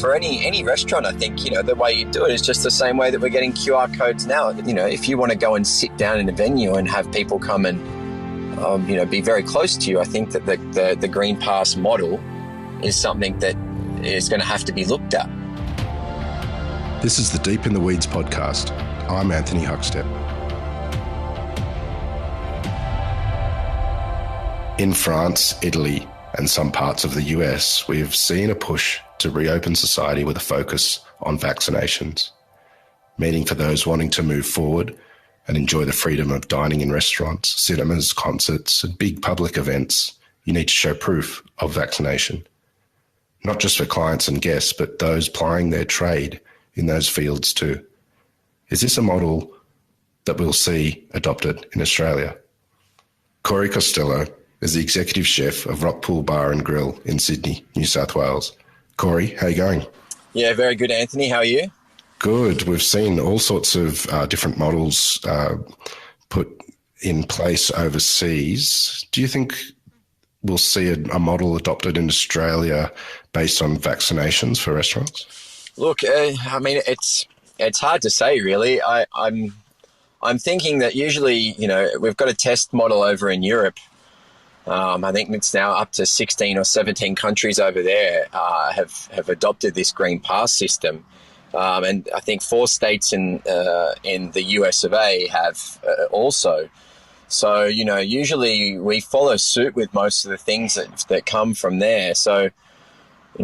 for any restaurant, I think, the way you do it is just the same way that we're getting QR codes now. If you want to go and sit down in a venue and have people come and, be very close to you, I think that the Green Pass model is something that is going to have to be looked at. This is the Deep in the Weeds podcast. I'm Anthony Huckstep. In France, Italy, and some parts of the US, we have seen a push to reopen society with a focus on vaccinations, meaning for those wanting to move forward and enjoy the freedom of dining in restaurants, cinemas, concerts, and big public events, you need to show proof of vaccination. Not just for clients and guests, but those plying their trade in those fields too. Is this a model that we'll see adopted in Australia? Corey Costelloe is the executive chef of Rockpool Bar and Grill in Sydney, New South Wales. Corey, how are you going? Yeah, very good, Anthony. How are you? Good. We've seen all sorts of different models put in place overseas. Do you think we'll see a model adopted in Australia based on vaccinations for restaurants? Look, it's hard to say, really. I'm thinking that usually, we've got a test model over in Europe. I think it's now up to 16 or 17 countries over there have adopted this Green Pass system. And I think 4 states in the US of A have also. So, usually we follow suit with most of the things that come from there. So,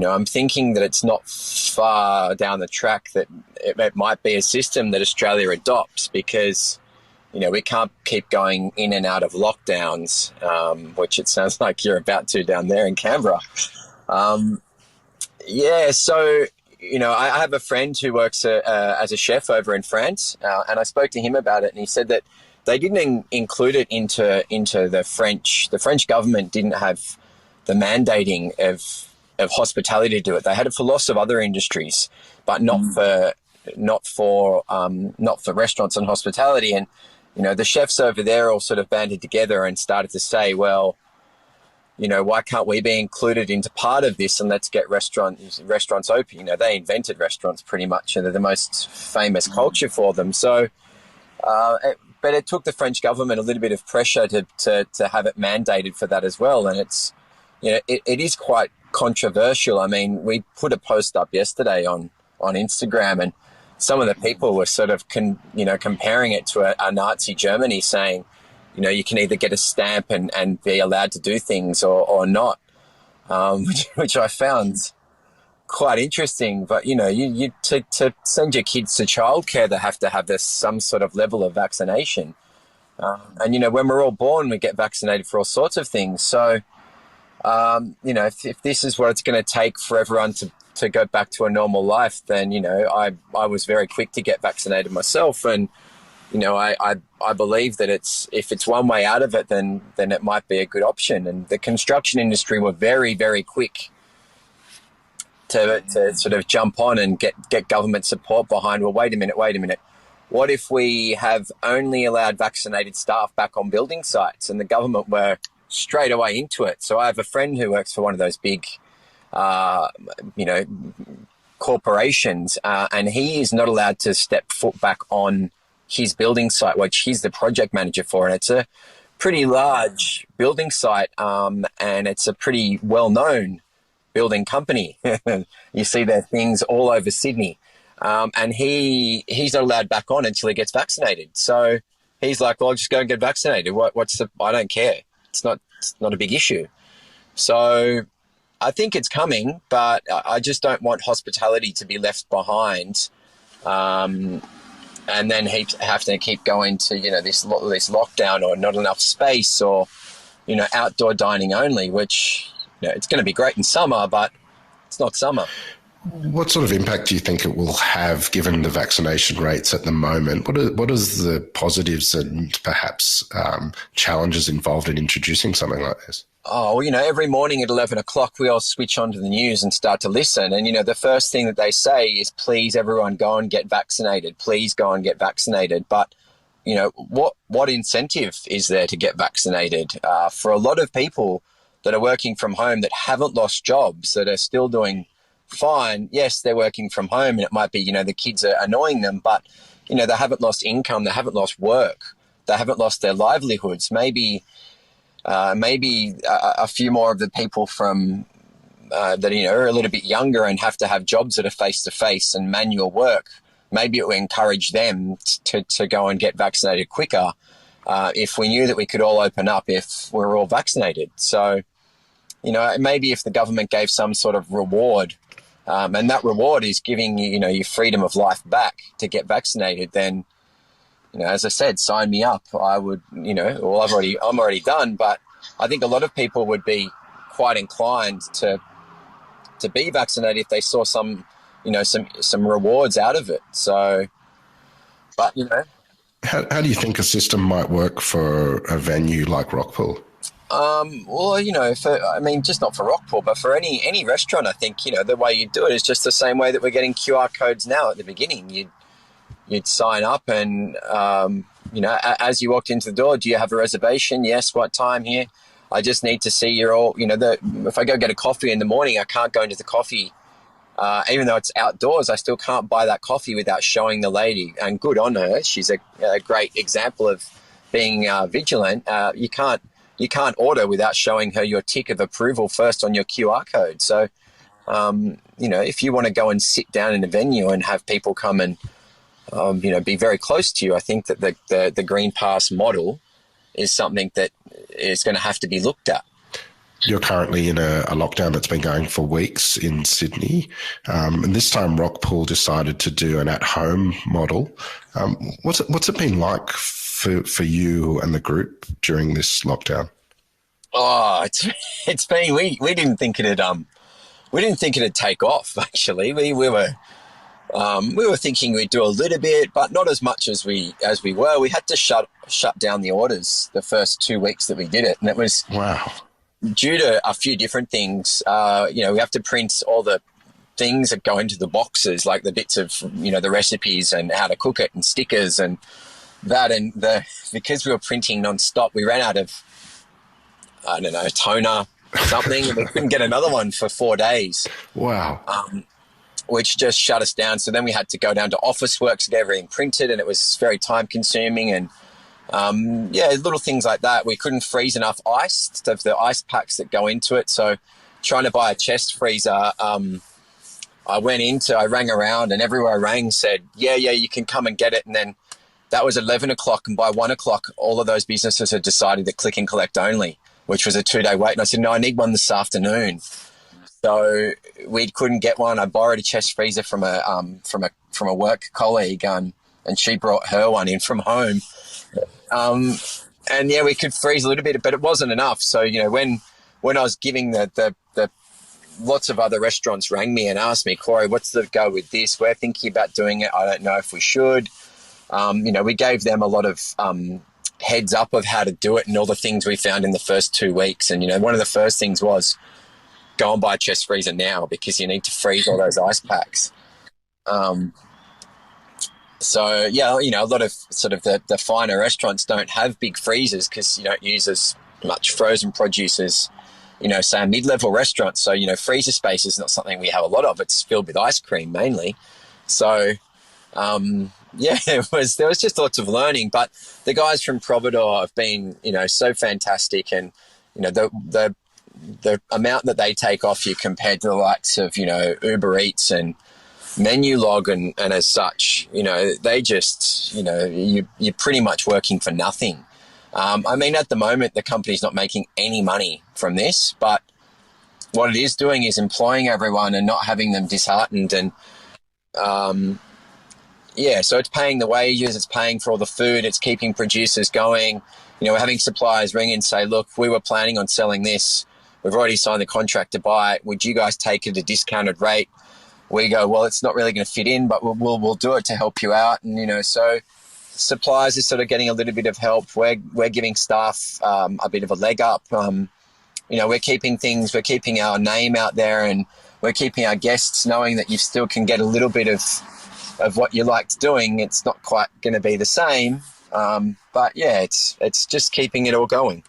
I'm thinking that it's not far down the track that it might be a system that Australia adopts because, we can't keep going in and out of lockdowns, which it sounds like you're about to down there in Canberra. So, I have a friend who works as a chef over in France, and I spoke to him about it, and he said that they didn't include it into the French government didn't have the mandating of hospitality to do it. They had it for lots of other industries, but not for restaurants and hospitality. And the chefs over there all sort of banded together and started to say, well, why can't we be included into part of this and let's get restaurants open? They invented restaurants pretty much, and they're the most famous culture for them. So, but it took the French government a little bit of pressure to have it mandated for that as well. And it's, it is quite controversial. I mean, we put a post up yesterday on Instagram, and some of the people were sort of comparing it to a Nazi Germany, saying, you can either get a stamp and be allowed to do things or not, which I found quite interesting. But you to send your kids to childcare, they have to have some sort of level of vaccination, and when we're all born, we get vaccinated for all sorts of things. So if this is what it's going to take for everyone to go back to a normal life, then, I was very quick to get vaccinated myself. And, I believe that if it's one way out of it, then it might be a good option. And the construction industry were very, very quick to sort of jump on and get government support behind, well, wait a minute. What if we have only allowed vaccinated staff back on building sites? And the government were straight away into it. So I have a friend who works for one of those big, corporations, and he is not allowed to step foot back on his building site, which he's the project manager for. And it's a pretty large building site, and it's a pretty well-known building company. You see their things all over Sydney. And he's not allowed back on until he gets vaccinated. So he's like, well, I'll just go and get vaccinated. I don't care. It's not a big issue. So I think it's coming, but I just don't want hospitality to be left behind, and then have to keep going to this lockdown, or not enough space, or outdoor dining only, which it's going to be great in summer, but it's not summer. What sort of impact do you think it will have, given the vaccination rates at the moment? What is the positives and perhaps challenges involved in introducing something like this? Oh, well, every morning at 11 o'clock, we all switch onto the news and start to listen. And, the first thing that they say is, please, everyone, go and get vaccinated. Please go and get vaccinated. But, what incentive is there to get vaccinated? For a lot of people that are working from home, that haven't lost jobs, that are still doing fine. Yes, they're working from home and it might be, the kids are annoying them, but, they haven't lost income. They haven't lost work. They haven't lost their livelihoods. Maybe a few more of the people from that, are a little bit younger and have to have jobs that are face-to-face and manual work. Maybe it will encourage them to go and get vaccinated quicker if we knew that we could all open up if we're all vaccinated. So, maybe if the government gave some sort of reward, and that reward is giving you, your freedom of life back to get vaccinated, then, as I said, sign me up. I would, well, I'm already done, but I think a lot of people would be quite inclined to be vaccinated if they saw some rewards out of it. So, but, How do you think a system might work for a venue like Rockpool? Well, just not for Rockpool, but for any restaurant, I think, the way you do it is just the same way that we're getting QR codes now at the beginning. You'd sign up and, as you walked into the door, do you have a reservation? Yes. What time here? I just need to see you're all, if I go get a coffee in the morning, I can't go into the coffee, even though it's outdoors, I still can't buy that coffee without showing the lady, and good on her. She's a great example of being vigilant. You can't order without showing her your tick of approval first on your QR code. So, if you want to go and sit down in a venue and have people come and, be very close to you, I think that the Green Pass model is something that is going to have to be looked at. You're currently in a lockdown that's been going for weeks in Sydney. And this time Rockpool decided to do an at-home model. What's it been like for you and the group during this lockdown? Oh, it's been, we didn't think it'd take off, actually. We were thinking we'd do a little bit, but not as much as we were. We had to shut down the orders the first 2 weeks that we did it, and it was due to a few different things. We have to print all the things that go into the boxes, like the bits of the recipes and how to cook it and stickers and that, and because we were printing non-stop, we ran out of toner something, and we couldn't get another one for 4 days. Wow. Which just shut us down. So then we had to go down to Officeworks to get everything printed, and it was very time consuming. And little things like that. We couldn't freeze enough ice, the ice packs that go into it. So trying to buy a chest freezer, I rang around, and everywhere I rang said, yeah, you can come and get it. And then that was 11 o'clock. And by 1 o'clock, all of those businesses had decided to click and collect only, which was a 2-day wait. And I said, no, I need one this afternoon. So we couldn't get one. I borrowed a chest freezer from a work colleague, and she brought her one in from home. And we could freeze a little bit, but it wasn't enough. So when I was giving the lots of other restaurants rang me and asked me, Corey, what's the go with this? We're thinking about doing it. I don't know if we should. We gave them a lot of heads up of how to do it and all the things we found in the first 2 weeks. And one of the first things was, go and buy a chest freezer now, because you need to freeze all those ice packs. A lot of sort of the finer restaurants don't have big freezers because you don't use as much frozen produce as, say a mid-level restaurant. So, freezer space is not something we have a lot of. It's filled with ice cream mainly. So, there was just lots of learning. But the guys from Providore have been, so fantastic, and, the amount that they take off you compared to the likes of, Uber Eats and Menulog and as such, they just, you're pretty much working for nothing. At the moment, the company's not making any money from this, but what it is doing is employing everyone and not having them disheartened. And, so it's paying the wages, it's paying for all the food, it's keeping producers going. We're having suppliers ring and say, look, we were planning on selling this. We've already signed the contract to buy it. Would you guys take it at a discounted rate? We go, well, it's not really going to fit in, but we'll do it to help you out. And, so suppliers are sort of getting a little bit of help. We're giving staff a bit of a leg up. We're keeping our name out there, and we're keeping our guests knowing that you still can get a little bit of what you liked doing. It's not quite going to be the same. But it's just keeping it all going.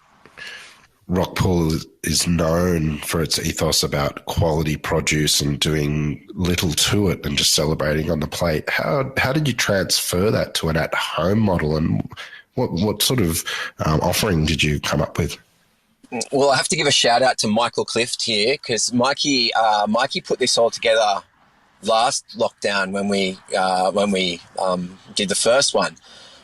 Rockpool is known for its ethos about quality produce and doing little to it and just celebrating on the plate. How did you transfer that to an at-home model, and what sort of offering did you come up with? Well, I have to give a shout out to Michael Clift here, because Mikey put this all together last lockdown when we did the first one.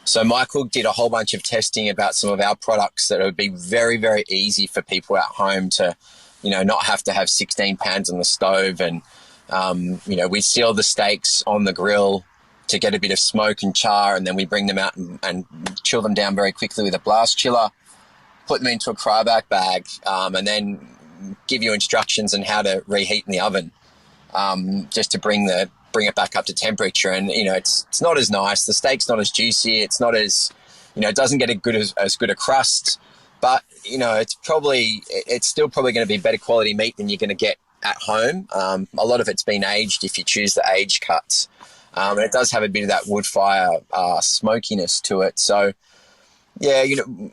So Michael did a whole bunch of testing about some of our products that would be very, very easy for people at home to, not have to have 16 pans on the stove. And, we seal the steaks on the grill to get a bit of smoke and char, and then we bring them out and chill them down very quickly with a blast chiller, put them into a cryovac bag, and then give you instructions on how to reheat in the oven, just to bring it back up to temperature. And, it's not as nice. The steak's not as juicy. It's not as, it doesn't get as good a crust, but, it's still probably going to be better quality meat than you're going to get at home. A lot of it's been aged if you choose the aged cuts. And it does have a bit of that wood fire smokiness to it. So, yeah,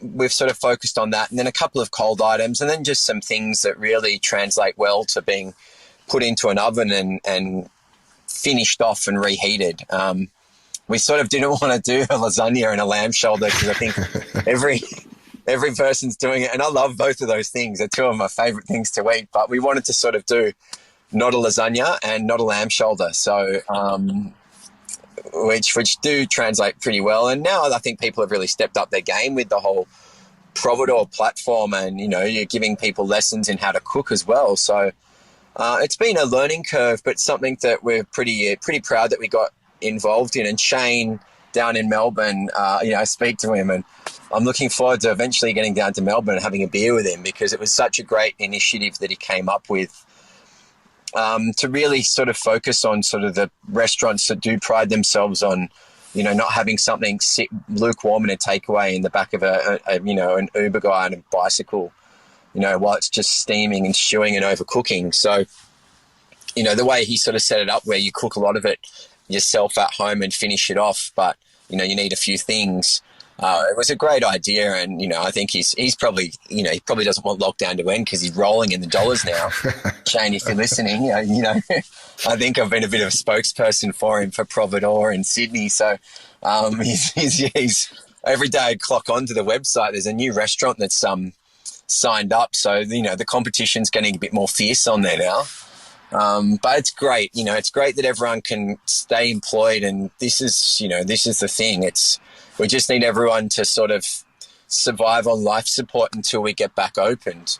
we've sort of focused on that, and then a couple of cold items, and then just some things that really translate well to being put into an oven and finished off and reheated. We sort of didn't want to do a lasagna and a lamb shoulder, because I think every person's doing it, and I love both of those things. They're two of my favourite things to eat, but we wanted to sort of do not a lasagna and not a lamb shoulder. So, which do translate pretty well. And now I think people have really stepped up their game with the whole Providore platform, and, you're giving people lessons in how to cook as well. So it's been a learning curve, but something that we're pretty proud that we got involved in. And Shane down in Melbourne, I speak to him, and I'm looking forward to eventually getting down to Melbourne and having a beer with him, because it was such a great initiative that he came up with. To really sort of focus on sort of the restaurants that do pride themselves on, not having something sit lukewarm in a takeaway in the back of an Uber guy on a bicycle, while it's just steaming and stewing and overcooking. So, the way he sort of set it up, where you cook a lot of it yourself at home and finish it off, but, you need a few things. It was a great idea, and I think he's probably he probably doesn't want lockdown to end, because he's rolling in the dollars now. Shane, if you're listening, I think I've been a bit of a spokesperson for him for Providore in Sydney. So he's every day I clock onto the website, there's a new restaurant that's signed up. So the competition's getting a bit more fierce on there now. But it's great. It's great that everyone can stay employed, and this is the thing. We just need everyone to sort of survive on life support until we get back opened.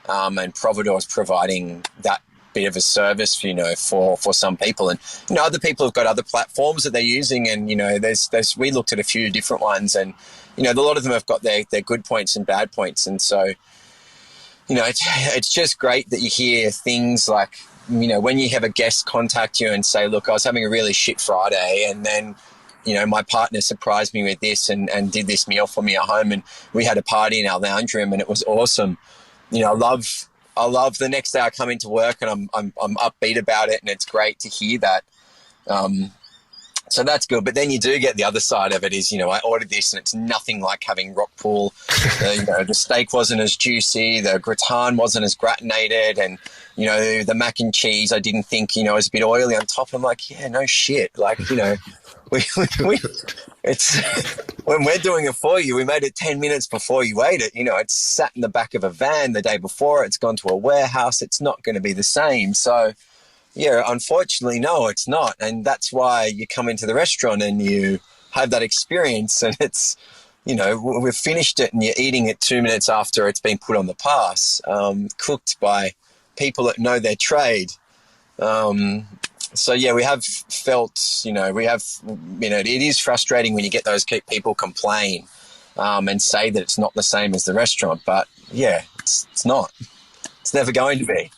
And Providore is providing that bit of a service, for some people. And, other people have got other platforms that they're using. And, we looked at a few different ones, and, a lot of them have got their good points and bad points. And so, it's just great that you hear things like, when you have a guest contact you and say, look, I was having a really shit Friday, and then, my partner surprised me with this and did this meal for me at home, and we had a party in our lounge room, and it was awesome. I love the next day I come into work and I'm upbeat about it, and it's great to hear that. So that's good. But then you do get the other side of it is, I ordered this and it's nothing like having Rockpool. The steak wasn't as juicy, the gratin wasn't as gratinated, and, the mac and cheese I didn't think, was a bit oily on top. I'm like, yeah, no shit. Like, it's when we're doing it for you, we made it 10 minutes before you ate it. It's sat in the back of a van the day before. It's gone to a warehouse. It's not going to be the same. So, yeah, unfortunately, no, it's not. And that's why you come into the restaurant and you have that experience, and it's, we've finished it and you're eating it 2 minutes after it's been put on the pass, cooked by people that know their trade. So, yeah, we have felt, it is frustrating when you get those people complain and say that it's not the same as the restaurant. But, yeah, it's not. It's never going to be.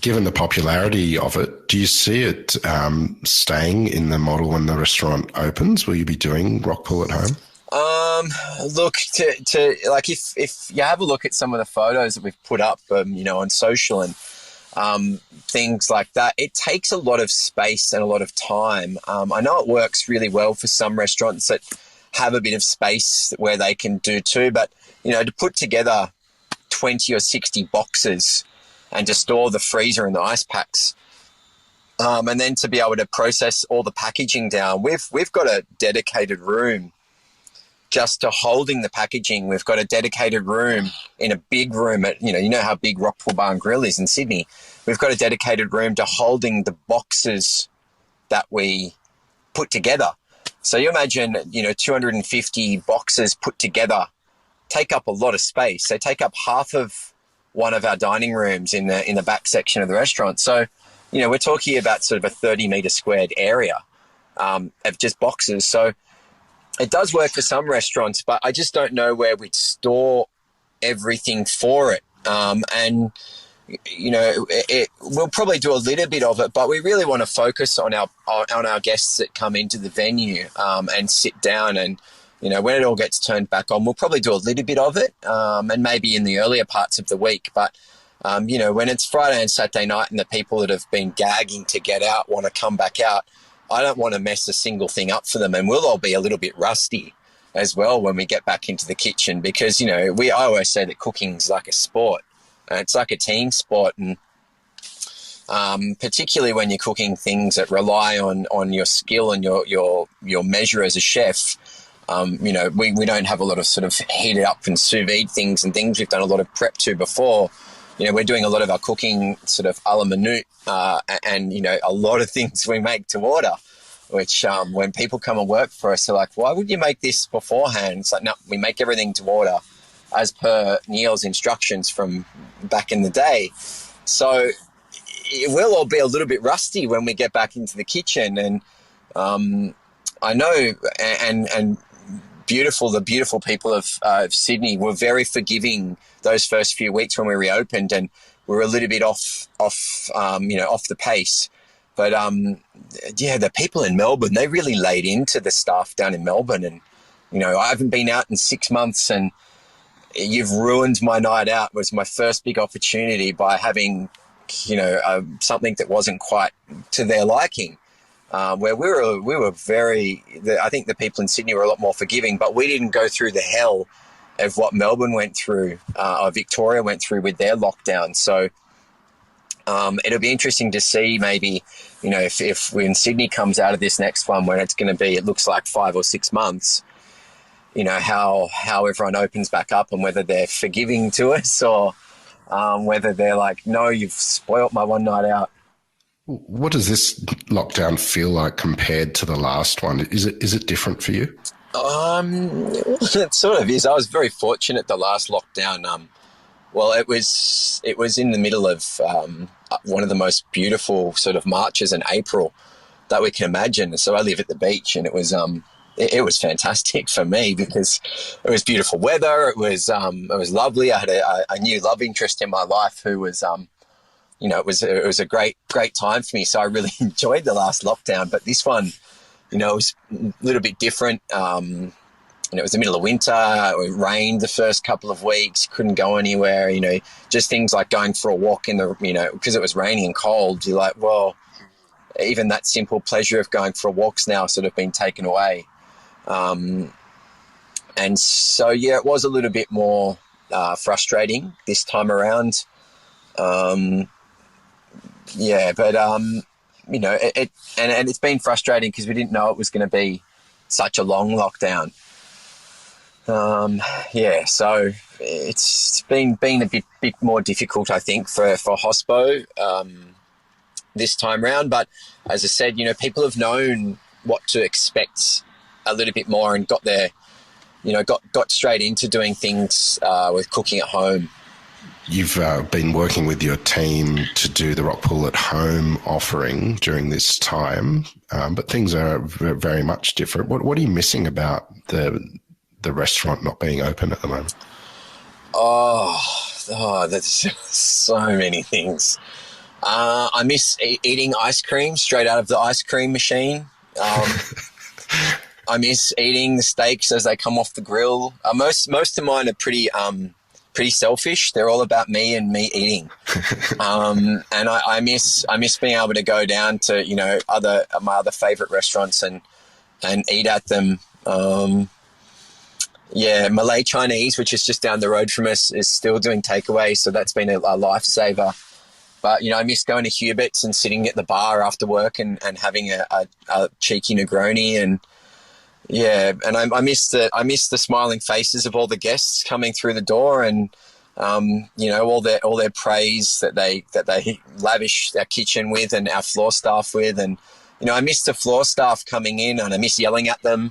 Given the popularity of it, do you see it staying in the model when the restaurant opens? Will you be doing Rockpool at home? Look, if you have a look at some of the photos that we've put up, on social and things like that, it takes a lot of space and a lot of time. I know it works really well for some restaurants that have a bit of space where they can do too, but, to put together 20 or 60 boxes and to store the freezer and the ice packs. And then to be able to process all the packaging down. We've got a dedicated room just to holding the packaging. We've got a dedicated room in a big room at, you know how big Rockpool Bar and Grill is in Sydney. We've got a dedicated room to holding the boxes that we put together. So you imagine, 250 boxes put together take up a lot of space. They take up half of one of our dining rooms in the back section of the restaurant. So, we're talking about sort of a 30-metre squared area of just boxes. So it does work for some restaurants, but I just don't know where we'd store everything for it. We'll probably do a little bit of it, but we really want to focus on our guests that come into the venue and sit down. And, when it all gets turned back on, we'll probably do a little bit of it and maybe in the earlier parts of the week. But, when it's Friday and Saturday night and the people that have been gagging to get out want to come back out, I don't want to mess a single thing up for them. And we'll all be a little bit rusty as well when we get back into the kitchen because, I always say that cooking's like a sport. It's like a team sport. And particularly when you're cooking things that rely on your skill and your measure as a chef, we don't have a lot of sort of heated up and sous vide things and things we've done a lot of prep to before. We're doing a lot of our cooking sort of a la minute and, a lot of things we make to order, which when people come and work for us, they're like, why would you make this beforehand? It's like, no, we make everything to order as per Neil's instructions from back in the day. So it will all be a little bit rusty when we get back into the kitchen. And I know and the beautiful people of Sydney were very forgiving those first few weeks when we reopened, and we were a little bit off the pace. But the people in Melbourne, they really laid into the staff down in Melbourne. And I haven't been out in 6 months, and you've ruined my night out. Was my first big opportunity by having something that wasn't quite to their liking. Where we were I think the people in Sydney were a lot more forgiving, but we didn't go through the hell of what Melbourne went through, or Victoria went through with their lockdown. So it'll be interesting to see maybe, if when Sydney comes out of this next one, when it's going to be, it looks like 5 or 6 months, how everyone opens back up and whether they're forgiving to us or whether they're like, no, you've spoilt my one night out. What does this lockdown feel like compared to the last one? Is it different for you? It sort of is. I was very fortunate the last lockdown. It was in the middle of one of the most beautiful sort of Marches in April that we can imagine. So I live at the beach, and it was fantastic for me because it was beautiful weather. It was lovely. I had a new love interest in my life who was it was a great time for me. So I really enjoyed the last lockdown. But this one, it was a little bit different. It was the middle of winter. It rained the first couple of weeks. Couldn't go anywhere. Just things like going for a walk because it was raining and cold. You're like, well, even that simple pleasure of going for a walk's now sort of been taken away. And so, it was a little bit more frustrating this time around. It's been frustrating because we didn't know it was going to be such a long lockdown. So it's been a bit more difficult, I think, for hospo this time round. But as I said, people have known what to expect a little bit more and got straight into doing things with cooking at home. You've been working with your team to do the Rockpool at home offering during this time, but things are very much different. What are you missing about the restaurant not being open at the moment? Oh, there's so many things. I miss eating ice cream straight out of the ice cream machine. I miss eating the steaks as they come off the grill. Most of mine are pretty selfish. They're all about me and me eating. And I miss being able to go down to my other favorite restaurants and eat at them. Yeah, Malay Chinese, which is just down the road from us, is still doing takeaway, so that's been a lifesaver. But, I miss going to Hubert's and sitting at the bar after work and having a cheeky Negroni. And, yeah, and I miss the smiling faces of all the guests coming through the door and, all their praise that they lavish our kitchen with and our floor staff with. And, I miss the floor staff coming in and I miss yelling at them.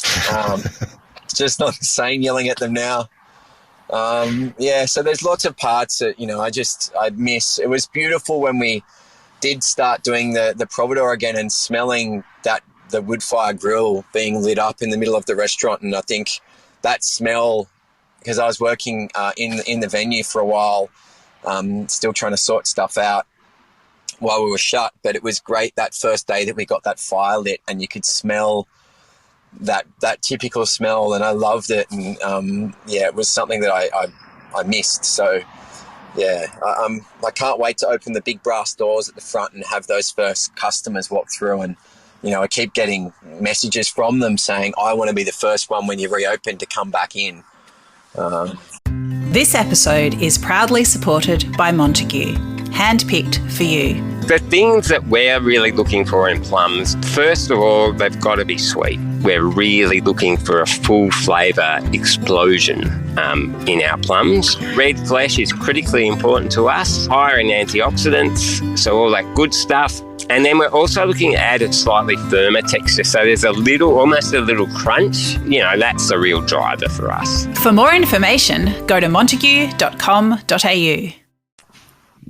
It's just not the same yelling at them now. So there's lots of parts that, I miss. It was beautiful when we did start doing the providore again and smelling the wood fire grill being lit up in the middle of the restaurant. And I think that smell, because I was working in the venue for a while, still trying to sort stuff out while we were shut. But it was great that first day that we got that fire lit and you could smell that typical smell, and I loved it. And it was something that I missed. So I can't wait to open the big brass doors at the front and have those first customers walk through. And I keep getting messages from them saying, I want to be the first one when you reopen to come back in. This episode is proudly supported by Montague, handpicked for you. The things that we're really looking for in plums, first of all, they've got to be sweet. We're really looking for a full flavour explosion in our plums. Red flesh is critically important to us, higher in antioxidants, so all that good stuff. And then we're also looking to add a slightly firmer texture, so there's almost a little crunch. That's the real driver for us. For more information, go to montague.com.au.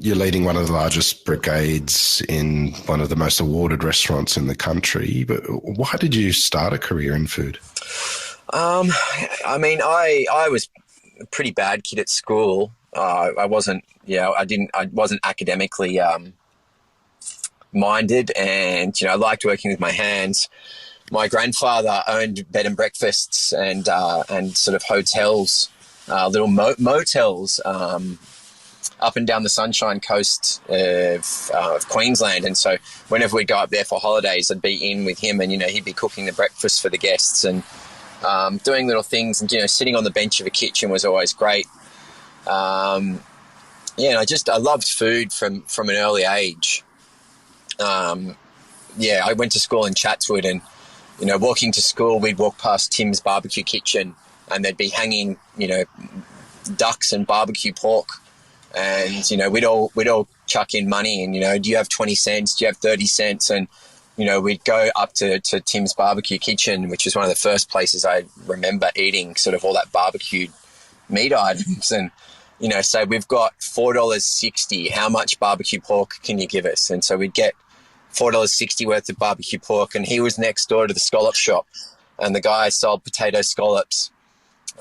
You're leading one of the largest brigades in one of the most awarded restaurants in the country, but why did you start a career in food? I was a pretty bad kid at school. I wasn't academically minded, and I liked working with my hands. My grandfather owned bed and breakfasts and sort of hotels, little motels, up and down the Sunshine Coast of Queensland. And so whenever we'd go up there for holidays, I'd be in with him and, he'd be cooking the breakfast for the guests and doing little things. And, sitting on the bench of a kitchen was always great. And I loved food from an early age. I went to school in Chatswood and, walking to school, we'd walk past Tim's barbecue kitchen and they'd be hanging, ducks and barbecue pork. And, we'd all chuck in money and, do you have 20 cents? Do you have 30 cents? And, we'd go up to Tim's barbecue kitchen, which was one of the first places I remember eating sort of all that barbecued meat items. And, say we've got $4.60. How much barbecue pork can you give us? And so we'd get $4.60 worth of barbecue pork. And he was next door to the scallop shop. And the guy sold potato scallops.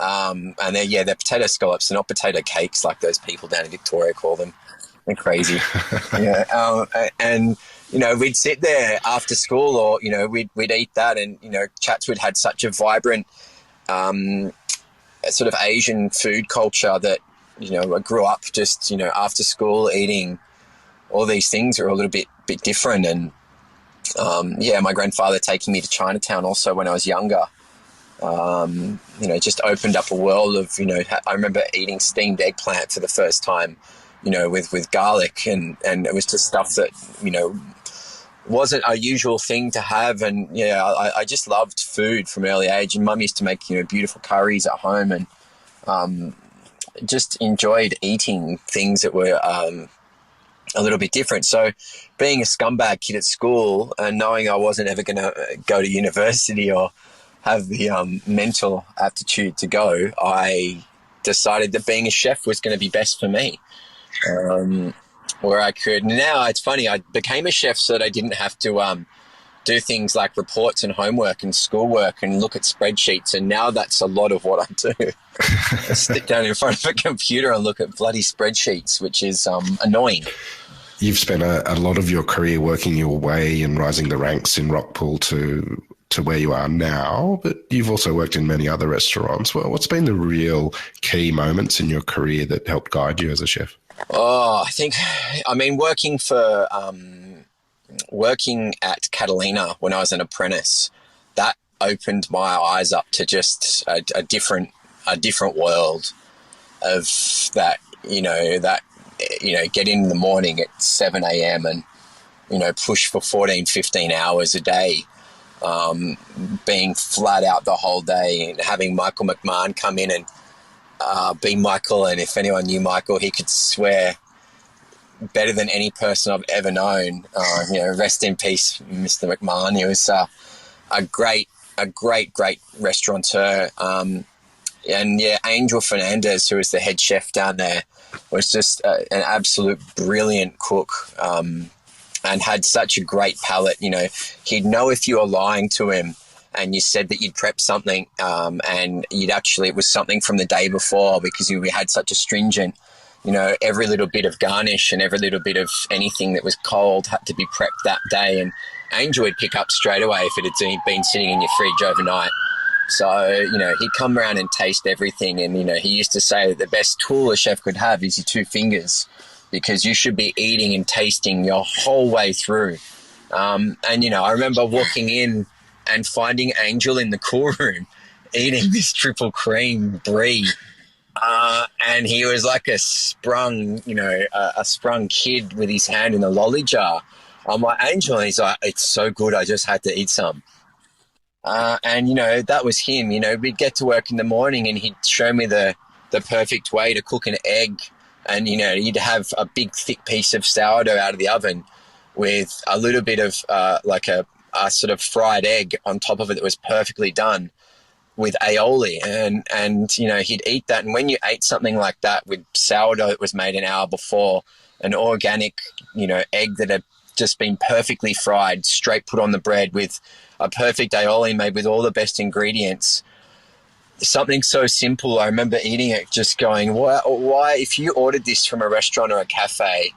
And they're potato scallops. They're not potato cakes like those people down in Victoria call them. They're crazy. And we'd sit there after school, or we'd eat that. And Chatswood had such a vibrant sort of Asian food culture that I grew up just after school eating all these things are a little bit different. And my grandfather taking me to Chinatown also when I was younger. Just opened up a world of, I remember eating steamed eggplant for the first time, with garlic and it was just stuff that, wasn't a usual thing to have. And I just loved food from an early age, and Mum used to make, beautiful curries at home, and just enjoyed eating things that were a little bit different. So being a scumbag kid at school and knowing I wasn't ever going to go to university or have the mental aptitude to go, I decided that being a chef was going to be best for me, where I could. Now it's funny, I became a chef so that I didn't have to do things like reports and homework and schoolwork and look at spreadsheets, and now that's a lot of what I do. I sit down in front of a computer and look at bloody spreadsheets, which is annoying. You've spent a lot of your career working your way and rising the ranks in Rockpool to where you are now, but you've also worked in many other restaurants. Well, what's been the real key moments in your career that helped guide you as a chef? Oh, working at Catalina when I was an apprentice, that opened my eyes up to just a different world of that, get in the morning at 7 a.m. and, push for 14, 15 hours a day, being flat out the whole day, and having Michael McMahon come in and be Michael. And if anyone knew Michael, he could swear better than any person I've ever known. Rest in peace, Mr. McMahon. He was a great restaurateur. Angel Fernandez, who was the head chef down there, was just an absolute brilliant cook, and had such a great palate. He'd know if you were lying to him and you said that you'd prepped something, and it was something from the day before, because we had such a stringent, every little bit of garnish and every little bit of anything that was cold had to be prepped that day. And Angel would pick up straight away if it had been sitting in your fridge overnight. So, he'd come around and taste everything. And, he used to say that the best tool a chef could have is your two fingers, because you should be eating and tasting your whole way through. I remember walking in and finding Angel in the cool room eating this triple cream brie. And he was like a sprung kid with his hand in a lolly jar. I'm like, Angel, and he's like, it's so good, I just had to eat some. That was him. We'd get to work in the morning and he'd show me the perfect way to cook an egg. And, you'd have a big, thick piece of sourdough out of the oven with a little bit of a sort of fried egg on top of it that was perfectly done with aioli. And he'd eat that. And when you ate something like that with sourdough that was made an hour before, an organic, egg that had just been perfectly fried, straight put on the bread with a perfect aioli made with all the best ingredients, something so simple. I remember eating it just going, why if you ordered this from a restaurant or a cafe,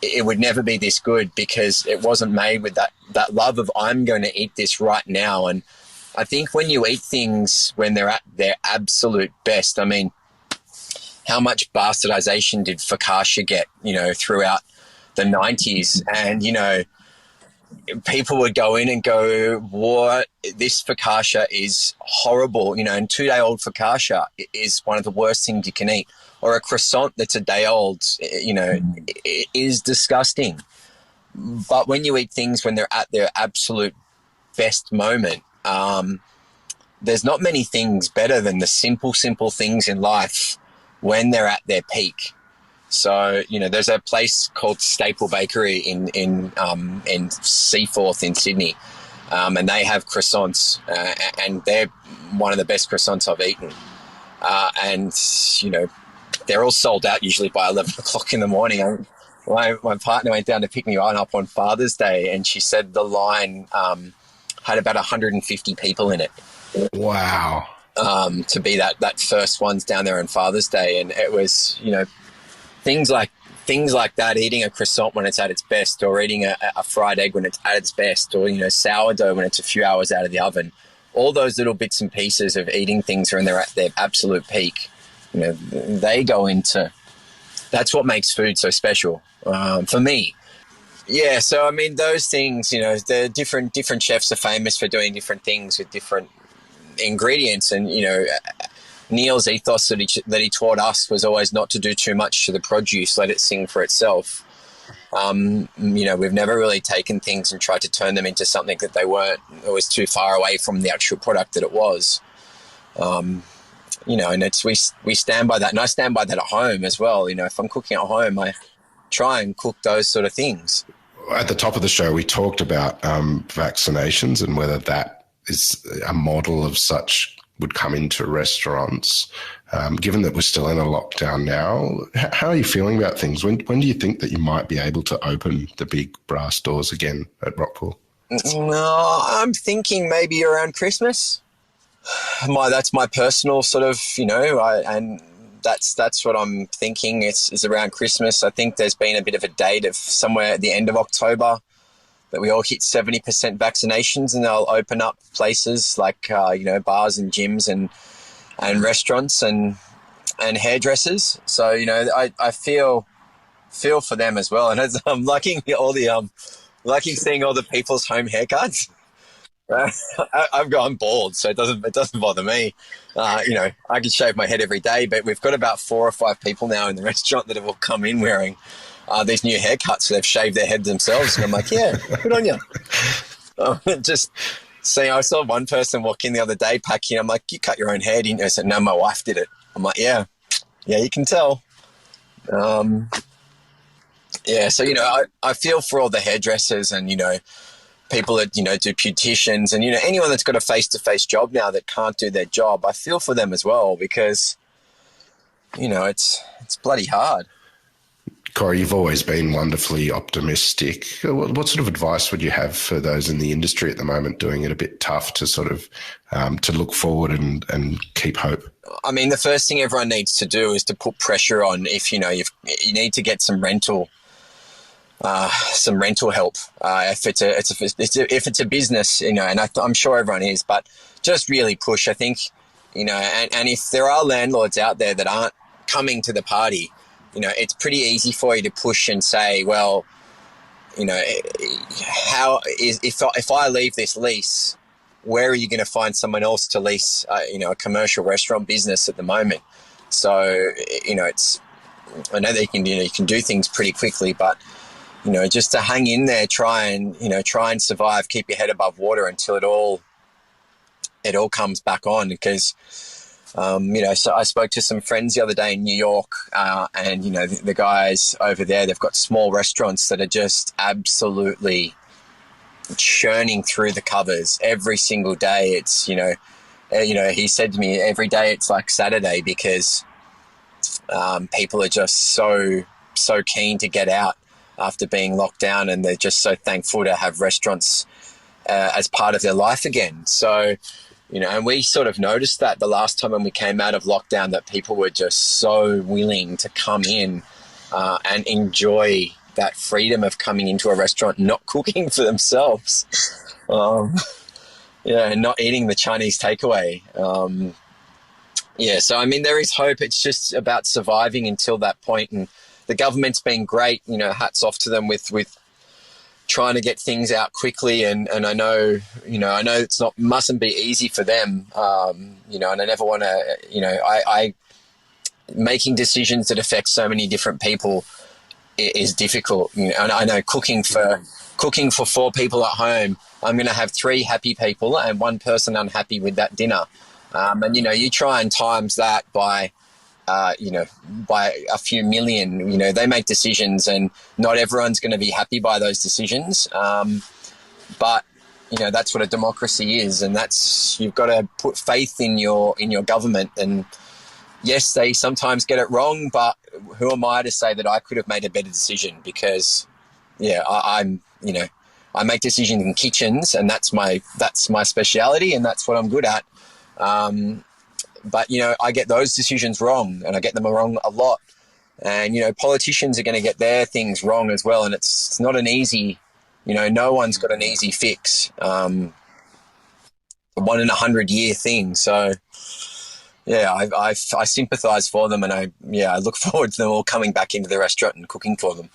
it would never be this good, because it wasn't made with that love of, I'm going to eat this right now. And I think when you eat things when they're at their absolute best, I mean, how much bastardization did focaccia get, throughout the 90s? And, people would go in and go, what, this focaccia is horrible, and 2-day-old focaccia is one of the worst things you can eat. Or a croissant that's a day old, it is disgusting. But when you eat things when they're at their absolute best moment, there's not many things better than the simple things in life when they're at their peak. So, there's a place called Staple Bakery in Seaforth in Sydney, and they have croissants, and they're one of the best croissants I've eaten. They're all sold out usually by 11 o'clock in the morning. My partner went down to pick me up on Father's Day, and she said the line had about 150 people in it. Wow. To be that first ones down there on Father's Day. And it was, things like that, eating a croissant when it's at its best, or eating a fried egg when it's at its best, or, sourdough when it's a few hours out of the oven. All those little bits and pieces of eating things when they're at their absolute peak, they go into, that's what makes food so special for me. Yeah, so I mean, those things, the different chefs are famous for doing different things with different ingredients. And, Neil's ethos that he taught us was always not to do too much to the produce, let it sing for itself. We've never really taken things and tried to turn them into something that they weren't. It was too far away from the actual product that it was. And we stand by that, and I stand by that at home as well. If I'm cooking at home, I try and cook those sort of things. At the top of the show, we talked about vaccinations and whether that is a model of such would come into restaurants. Given that we're still in a lockdown now, how are you feeling about things? When do you think that you might be able to open the big brass doors again at Rockpool? No, I'm thinking maybe around Christmas. That's my personal sort of, and that's what I'm thinking is around Christmas. I think there's been a bit of a date of somewhere at the end of October that we all hit 70% vaccinations, and they'll open up places like, bars and gyms and restaurants and hairdressers. So, I feel for them as well. And as I'm liking seeing all the people's home haircuts. I've gone bald, so it doesn't bother me. I can shave my head every day, but we've got about 4 or 5 people now in the restaurant that have all come in wearing these new haircuts. So they've shaved their heads themselves, and I'm like, yeah, good on you. Just saying, I saw one person walk in the other day packing. I'm like, you cut your own hair, didn't you? I said, no, my wife did it. I'm like, yeah, you can tell. So I feel for all the hairdressers and people that, do beauticians and, anyone that's got a face-to-face job now that can't do their job. I feel for them as well because, it's bloody hard. Corey, you've always been wonderfully optimistic. What sort of advice would you have for those in the industry at the moment doing it a bit tough to sort of to look forward and keep hope? I mean, the first thing everyone needs to do is to put pressure on if, you need to get some rental help. If it's a business, and I'm sure everyone is, but just really push, I think, and if there are landlords out there that aren't coming to the party, it's pretty easy for you to push and say, well, if I leave this lease, where are you going to find someone else to lease, a commercial restaurant business at the moment? So, I know that you can do things pretty quickly, but just to hang in there, try and survive, keep your head above water until it all comes back on. Because, so I spoke to some friends the other day in New York, and, the guys over there, they've got small restaurants that are just absolutely churning through the covers every single day. It's, he said to me, every day it's like Saturday because people are just so keen to get out after being locked down, and they're just so thankful to have restaurants as part of their life again. So, and we sort of noticed that the last time when we came out of lockdown, that people were just so willing to come in and enjoy that freedom of coming into a restaurant, not cooking for themselves, and not eating the Chinese takeaway. So, I mean, there is hope. It's just about surviving until that point. And the government's been great, hats off to them with trying to get things out quickly. And I know, it's mustn't be easy for them, and I never want to, I making decisions that affect so many different people is difficult. And I know cooking for 4 people at home, I'm going to have 3 happy people and 1 person unhappy with that dinner. And, you try and times that by a few million, they make decisions and not everyone's going to be happy by those decisions. But, that's what a democracy is. And you've got to put faith in your government. And yes, they sometimes get it wrong, but who am I to say that I could have made a better decision? Because, I make decisions in kitchens and that's my speciality and that's what I'm good at. But, I get those decisions wrong and I get them wrong a lot. And, politicians are going to get their things wrong as well. And it's not an easy, no one's got an easy fix. A 1 in 100-year thing. So, I sympathise for them and I look forward to them all coming back into the restaurant and cooking for them.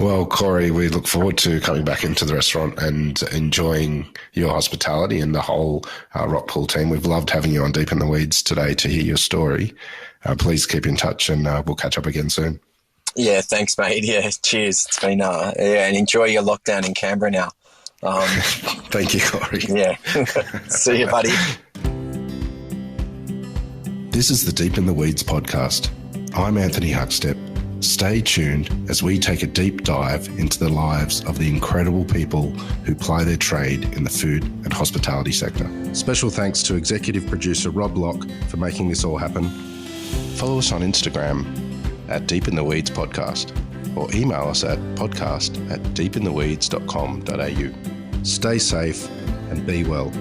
Well, Corey, we look forward to coming back into the restaurant and enjoying your hospitality and the whole Rockpool team. We've loved having you on Deep in the Weeds today to hear your story. Please keep in touch and we'll catch up again soon. Yeah, thanks, mate. Yeah, cheers. It's been, and enjoy your lockdown in Canberra now. Thank you, Corey. Yeah. See you, buddy. This is the Deep in the Weeds podcast. I'm Anthony Huckstep. Stay tuned as we take a deep dive into the lives of the incredible people who ply their trade in the food and hospitality sector. Special thanks to executive producer Rob Locke for making this all happen. Follow us on Instagram at Deep in the Weeds Podcast or email us at podcast@deepintheweeds.com.au. Stay safe and be well.